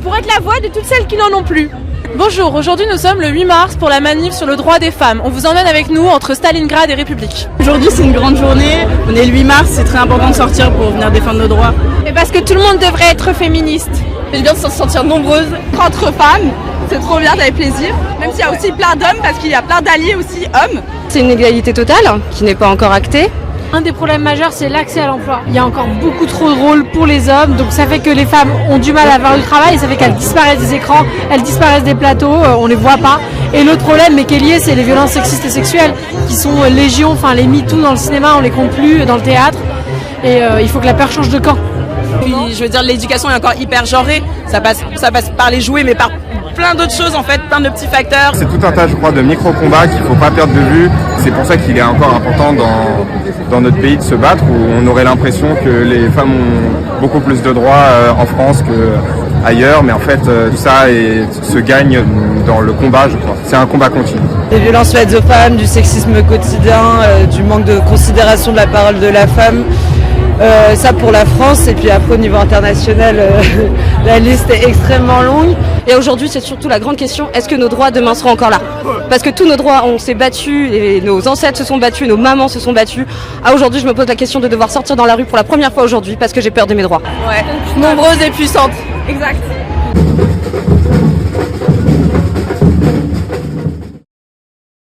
pour être la voix de toutes celles qui n'en ont plus. Bonjour, aujourd'hui nous sommes le 8 mars pour la manif sur le droit des femmes. On vous emmène avec nous entre Stalingrad et République. Aujourd'hui c'est une grande journée, on est le 8 mars, c'est très important de sortir pour venir défendre nos droits. Et parce que tout le monde devrait être féministe. C'est bien de se sentir nombreuses entre femmes, c'est trop bien, ça fait plaisir. Même s'il y a aussi plein d'hommes, parce qu'il y a plein d'alliés aussi hommes. C'est une égalité totale qui n'est pas encore actée. Un des problèmes majeurs, c'est l'accès à l'emploi. Il y a encore beaucoup trop de rôles pour les hommes, donc ça fait que les femmes ont du mal à avoir du travail, et ça fait qu'elles disparaissent des écrans, elles disparaissent des plateaux, on les voit pas. Et l'autre problème, mais qui est lié, c'est les violences sexistes et sexuelles, qui sont légion, enfin les MeToo dans le cinéma, on les compte plus dans le théâtre, et il faut que la peur change de camp. Puis je veux dire, l'éducation est encore hyper genrée, ça passe par les jouets, mais par plein d'autres choses en fait, plein de petits facteurs. C'est tout un tas, je crois, de micro-combats qu'il ne faut pas perdre de vue. C'est pour ça qu'il est encore important dans notre pays de se battre, où on aurait l'impression que les femmes ont beaucoup plus de droits en France qu'ailleurs, mais en fait tout ça se gagne dans le combat, je crois. C'est un combat continu. Des violences faites aux femmes, du sexisme quotidien, du manque de considération de la parole de la femme. Ça pour la France, et puis après au niveau international, la liste est extrêmement longue. Et aujourd'hui c'est surtout la grande question, est-ce que nos droits demain seront encore là? Parce que tous nos droits, on s'est battus, et nos ancêtres se sont battus, nos mamans se sont battues. Aujourd'hui je me pose la question de devoir sortir dans la rue pour la première fois aujourd'hui parce que j'ai peur de mes droits. Ouais, nombreuses et puissantes. Exact.